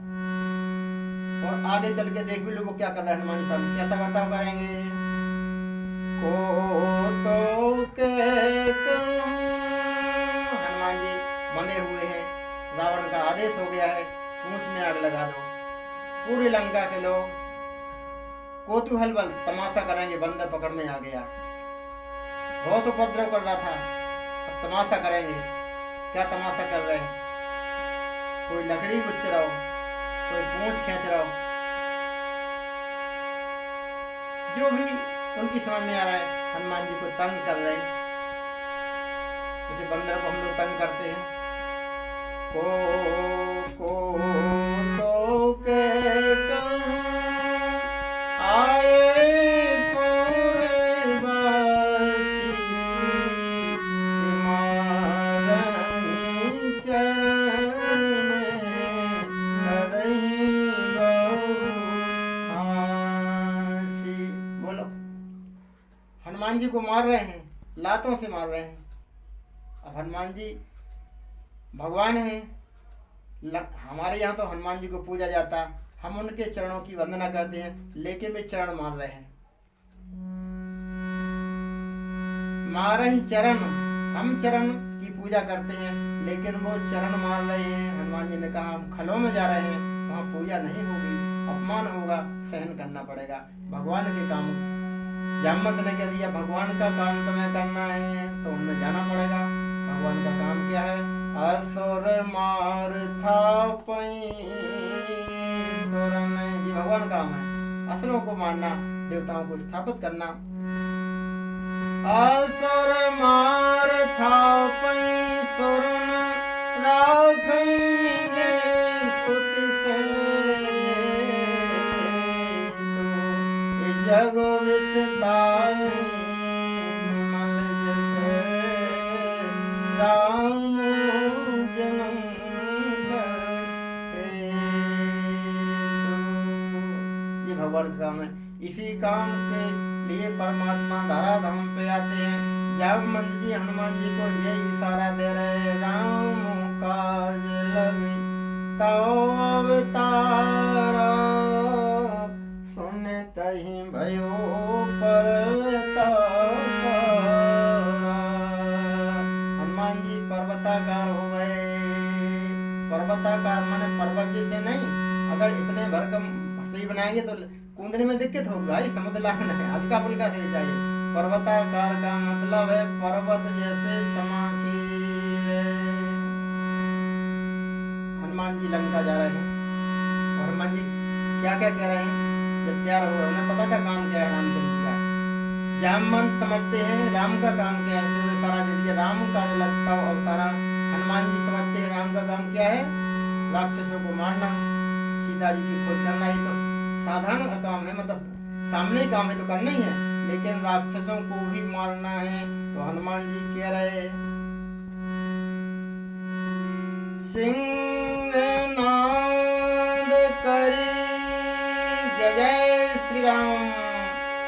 और आगे चल के देख भी लो वो क्या कर रहे हैं। हनुमान जी साहब कैसा बर्ताव करेंगे। को तो के हनुमान जी बंधे हुए हैं, रावण का आदेश हो गया है पूंछ में आग लगा दो। पूरी लंका के लोग कोतूहल बल तमाशा करेंगे, बंदर पकड़ में आ गया, बहुत उपद्रव कर रहा था, अब तमाशा करेंगे। क्या तमाशा कर रहे हैं, कोई लकड़ी गुच्च रहा हो, कोई पूंछ खींच रहा हो, जो भी उनकी समझ में आ रहा है हनुमान जी को तंग कर रहे हैं। जैसे बंदर को हम लोग तंग करते हैं। को तो के आए पूर्णवासी, मारहि चरण करहि बहु। बोलो, हनुमान जी को मार रहे हैं, लातों से मार रहे हैं। अब हनुमान जी भगवान हैं, हमारे यहाँ तो हनुमान जी को पूजा जाता, हम उनके चरणों की वंदना करते हैं, लेकिन वे चरण मार रहे हैं। मारहि चरण, हम चरण की पूजा करते हैं, लेकिन वो चरण मार रहे हैं। हनुमान जी ने कहा हम खलों में जा रहे हैं, वहाँ पूजा नहीं होगी, अपमान होगा, सहन करना पड़ेगा। भगवान के काम, जामवंत ने कह दिया भगवान का काम तुम्हें करना है तो उनमें जाना पड़ेगा। भगवान का काम क्या है, असुर मार था जी भगवान काम है, असुरों को मारना, देवताओं को स्थापित करना। असुर मार था सुरन राखै निजे सुत से, तो जग विस्तार मल जैसे राम जन्म करते। ये भगवान का काम है। इसी काम के लिए परमात्मा धरा धाम पे आते हैं। जामवंत जी हनुमान जी को यही इशारा दे रहे, राम काज लगे तव अवतारा, सुने तहि भयो पर्वताकारा। हनुमान जी पर्वताकार हो गए। पर्वताकार माने पर्वत जैसे नहीं, अगर इतने भरकम सही बनाएंगे तो कूदने में दिक्कत होगी भाई, समुद्र लाखन है, हल्का फुल्का से चाहिए। पर्वताकार का मतलब है पर्वत जैसे क्षमाशील। हनुमान जी लंका जा रहे हैं और हनुमान जी क्या क्या कह रहे हैं, जब तैयार हो गए, उन्हें पता था काम क्या है रामचंद्र जी का। जामवंत समझते हैं राम का काम क्या है, उन्होंने सारा दे दिया, राम का लगता अवतारा। हनुमान जी समझते हैं राम का काम क्या है, राक्षसों को मारना, सीता जी की खोज करना। ही तो साधारण काम है, मतलब सामने काम है तो करना ही है, लेकिन राक्षसों को भी मारना है। तो हनुमान जी कह रहे, सिंहनाद करी जय जय श्री राम,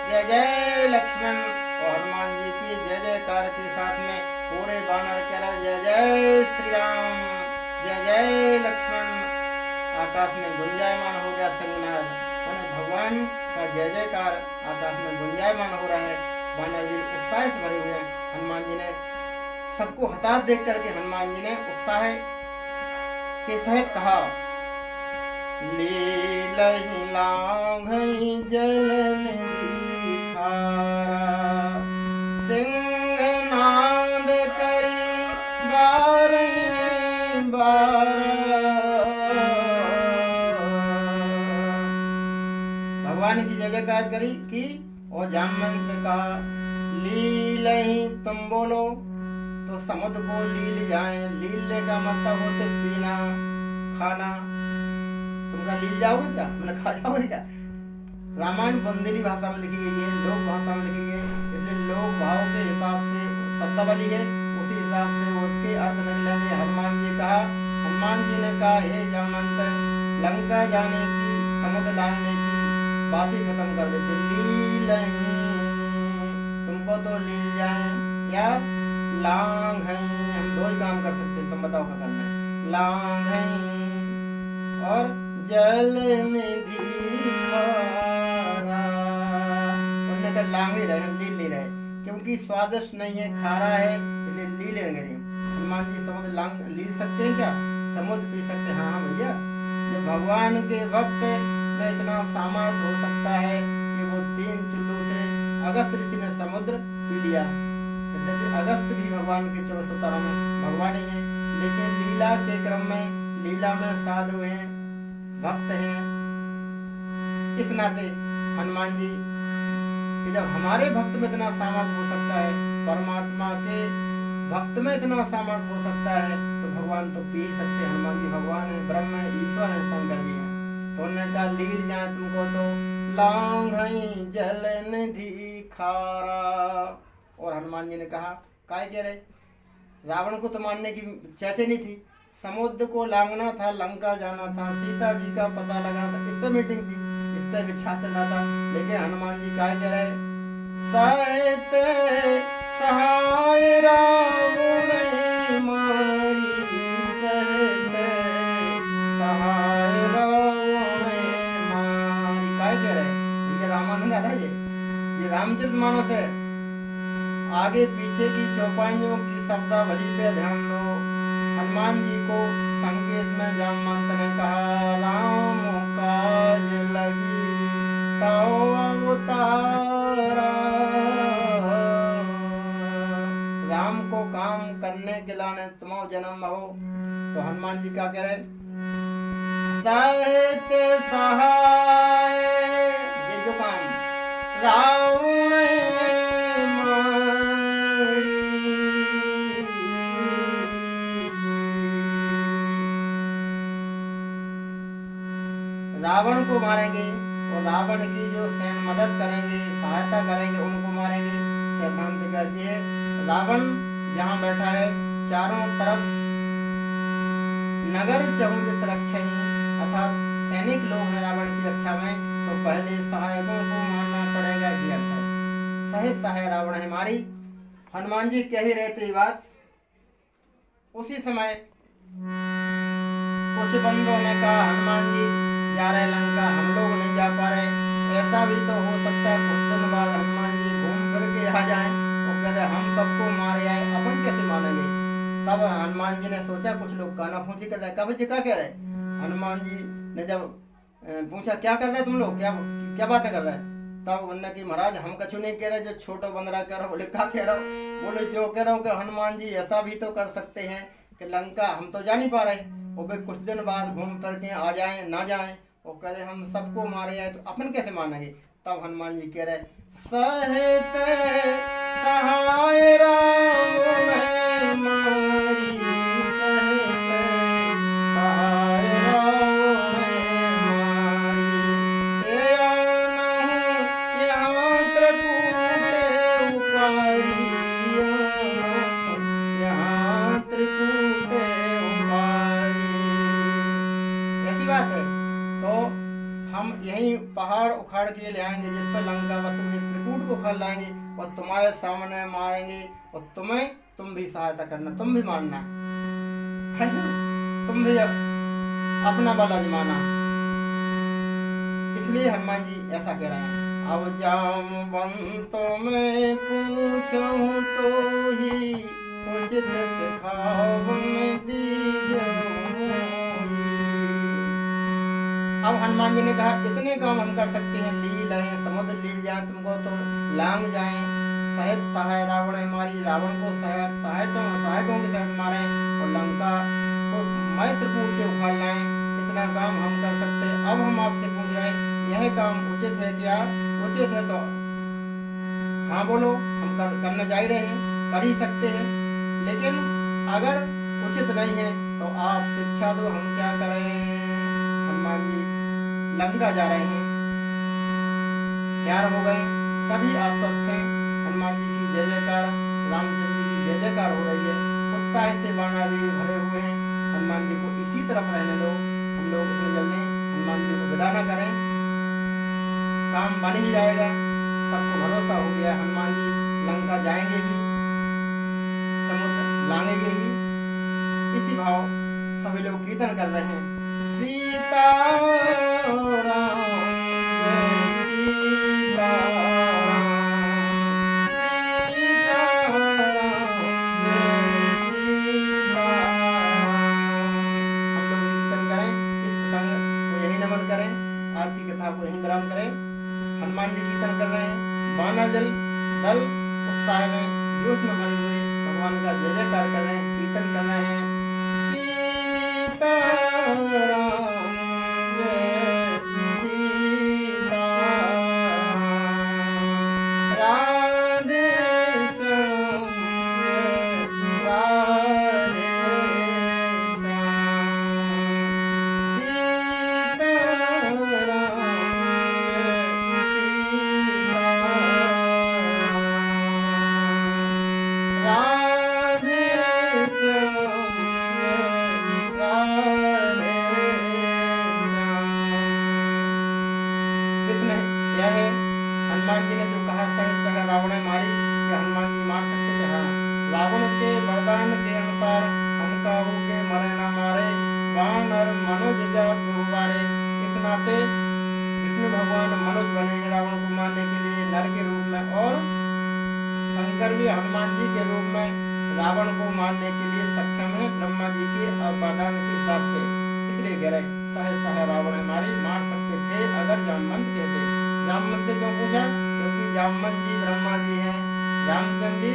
जय जय लक्ष्मण। और हनुमान जी की जय जयकार के साथ में पूरे वानर कह रहे जय जय श्री राम, जय जय लक्ष्मण। आकाश में गुंजायमान हो गया सिंहनाद, भगवान का जय जयकार आकाश में गुंजायमान हो रहा है। वानर वीर उत्साह से भरे हुए हैं। हनुमान जी ने सबको हताश देख करके हनुमान जी ने उत्साह के सहित कहा, लीलहि लांघई जल निधि खारा, सिंहनाद करी बारहि बारा। भगवान की जय जयकार करी की और जामवंत से कहा, लीलहि तुम बोलो तो समुद्र को लील जाए। लीलने का मतलब होते पीना खाना। तुम क्या लील जाओगे क्या, मैंने खा जाओगे क्या। रामायण बुंदेली भाषा में लिखी गई है, लोक भाषा में लिखी गई है, इसलिए लोक भाव के हिसाब से शब्दावली है, उसी हिसाब से उसके अर्थ निकलेंगे। हनुमान जी कहा, हनुमान जी ने कहा, हे जामवंत, लंका जाने की समुद्र लांघने की बात ही खत्म कर देते। लील तुमको तो लील जाए या लांग है, हम दो ही काम कर सकते हैं, तुम बताओ क्या करना है। लांग है और जल निधि खारा। उन्होंने कहा लांग ही रहे, लील नहीं रहे, क्योंकि स्वादिष्ट नहीं है, खारा है, इसलिए लील नहीं। हनुमान जी समुद्र लांग लील सकते हैं क्या, समुद्र पी सकते हैं। हाँ भैया, जब भगवान के भक्त में इतना सामर्थ्य हो सकता है कि वो 3 चुल्लू से अगस्त ऋषि ने समुद्र पी लिया। अगस्त भी भगवान के 24 अवतारों में भगवान ही है, लेकिन लीला के क्रम में लीला में साधु हैं, भक्त हैं। इस नाते हनुमान जी कि जब हमारे भक्त में इतना सामर्थ्य हो सकता है, परमात्मा के भक्त में इतना सामर्थ्य हो सकता है, तो भगवान तो पी सकते हैं। हनुमान जी भगवान है, ब्रह्म है, ईश्वर है, शंकर जी हैं। तो उन्होंने कहा लील जाए तुमको तो लांघई जल निधि खारा। और हनुमान जी ने कहा, काय कह रहे, रावण को तो मारने की चैचे नहीं थी, समुद्र को लांघना था, लंका जाना था, सीता जी का पता लगाना था, इस पे मीटिंग थी, इस पे विच्छा चलना था। लेकिन हनुमान जी काय कह रहे, सहित सहाय रावण मारी, सहित सहाय रावण मारी। काय कह रहे, ये रामानंद आ रहा है, ये रामचरितमानस है। आगे पीछे की चौपाइयों की शब्दावली पे ध्यान दो। हनुमान जी को संकेत में जामवंत ने कहा, राम काज लगी तौ अवतारा। राम को काम करने के लाने तुमो जन्म हो। तो हनुमान जी क्या कह रहे, सहित सहाय, ये जो काम रावण रावण को मारेंगे और रावण की जो सैन्य मदद करेंगे, सहायता करेंगे, उनको मारेंगे। सिद्धांत का ये रावण जहाँ बैठा है, चारों तरफ नगर चहुदिश रक्षा ही, अर्थात सैनिक लोग हैं रावण की रक्षा में, तो पहले सहायकों को मारना पड़ेगा। ये अर्थ है, सही सहाय रावण है हमारी। हनुमान जी कह ही रहते ही बात, उसी समय कुछ बंदों ने कहा, हनुमान जी जा रहे लंका, हम लोग नहीं जा पा रहे। ऐसा भी तो हो सकता है कुछ दिन बाद हनुमान जी घूम फिर के आ जाएं और कहते हम सबको मारे आए, अपन कैसे मानेंगे। तब हनुमान जी ने सोचा, कुछ लोग काना फूसी कर रहे, कब क्या कह रहे। हनुमान जी ने जब पूछा क्या कर रहे तुम लोग, क्या क्या बातें कर रहे हैं, तब उन्होंने कि महाराज हम कछु नहीं कह रहे, जो छोटा बंदरा कह रहा। बोले क्या कह रहा हो, बोले जो कह रहा हूँ कि हनुमान जी ऐसा भी तो कर सकते हैं कि लंका हम तो जा नहीं पा रहे, और वे कुछ दिन बाद घूम फिर के आ जाएं ना जाएं, और कह रहे हम सबको मारे आए, तो अपन कैसे मानेंगे। तब हनुमान जी कह रहे, सहित सहाय रावण मारी, सहित सहाय रावण मारी, यहाँ त्रिपुर पहाड़ उखाड़ के ले आएंगे जिस पर लंका बस में त्रिकूट को उखाड़ लाएंगे और तुम्हारे सामने मारेंगे और तुम भी सहायता करना, तुम भी मारना है ना? तुम भी अपना बल आजमाना। इसलिए हनुमान जी ऐसा कह रहे हैं। अब जामवंतों में पूछूं तो ही उचित सिखावन दीजिए। अब हनुमान जी ने कहा इतने काम हम कर सकते हैं, लील है, समुद्र लील जाए तुमको तो लांग जाए, सहित सहाय रावण हमारी, रावण को सहायकों के सहित मारे और लंका को मैत्रकूट के उखाड़ लाएं, इतना काम हम कर सकते हैं। अब हम आपसे पूछ रहे हैं यह काम उचित है क्या? उचित है तो हाँ बोलो, हम करने जा रहे हैं, कर ही सकते हैं। लेकिन अगर उचित नहीं है तो आप शिक्षा दो, हम क्या करें? हनुमान जी लंका जा रहे हैं, तैयार हो गए, सभी आश्वस्त हैं। हनुमान जी की जय जयकार, रामचंद्र जी की जय जयकार हो रही है, उत्साह से बाणा भी भरे हुए हैं। हनुमान जी को इसी तरफ रहने दो, हम लोग इतनी जल्दी हनुमान जी को विदा न करें, काम बन ही जाएगा। सबको भरोसा हो गया हनुमान जी लंका जाएंगे ही, समुद्र लांघेंगे ही। इसी भाव सभी लोग कीर्तन कर रहे हैं। सीताराम जय सीताराम, सीताराम जय सीताराम। हम लोग कीर्तन करें, इस प्रसंग को यही नमन करें, आज की कथा को यही विराम करें। हनुमान जी कीर्तन कर रहे हैं, बानाजल दल उत्साह में जोश में भरे हुए भगवान का जय जयकार कर रहे हैं, कीर्तन कर रहे हैं। सीताराम जय सीताराम, राधे श्याम जय राधे श्याम, सीताराम हनुमान जी ने जो कहा सहस्र रावण मारी, क्या हनुमान जी मार सकते थे? हाँ, रावण के वरदान के अनुसार हम काबू के मरे न मारे, बाण और मनोज जात बहुबारे। इस नाते विष्णु भगवान मनुष्य बने हैं रावण को मारने के लिए नर के रूप में, और शंकर जी हनुमान जी के रूप में रावण को मारने के लिए सक्षम है ब्रह्मा जी के वरदान के हिसाब से। इसलिए कह रहे सहस्र रावण मारे, मार सकते थे अगर जामवंत कहते। जामवंत से क्यों पूछा? क्योंकि जामवंत जी ब्रह्मा जी हैं, रामचंद्र जी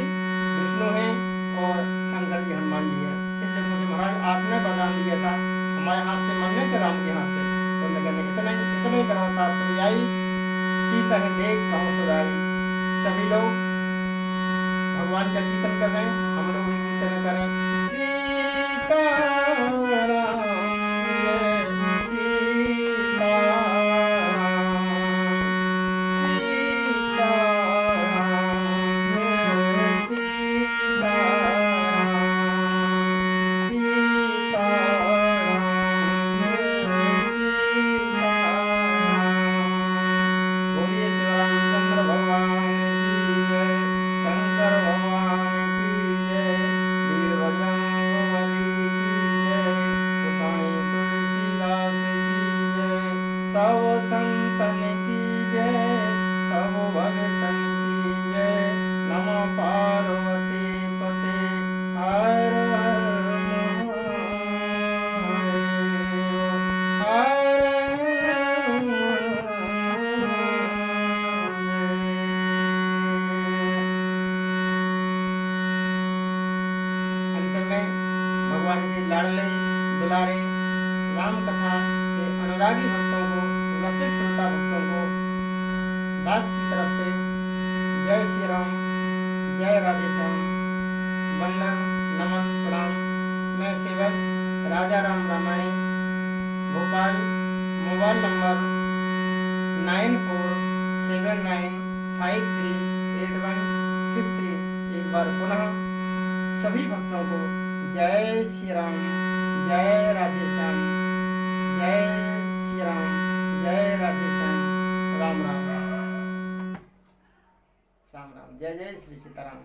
विष्णु हैं और शंकर जी हनुमान जी हैं। इसलिए मुझे महाराज आपने वरदान दिया था हमारे हाथ से मरने के, राम के हाथ से, तो मैं कहने इतना ही करो था तुम आई सीता है देख कहो सुधारी। सभी लोग भगवान का कीर्तन कर रहे हैं, हम लोग भी कीर्तन करें। सीताराम जय सीताराम, सब संतन की जय, सब भगतन की जय। नमो पार्वती पते हर हर महादेव, हर हर महादेव। अंत में भगवान के लाडले दुलारे राम कथा के अनुरागी भक्तों को, रसिक श्रोता भक्तों को दास की तरफ से जय श्री राम, जय राधे श्याम, वंदन नमन प्रणाम। मैं सेवक राजा राम रामाणी, भोपाल, मोबाइल नंबर 9479538163। एक बार पुनः सभी भक्तों को जय श्री राम, जय राधे श्याम, जय श्री राम, जय राधे श्याम। राम राम राम राम। जय जय श्री सीताराम।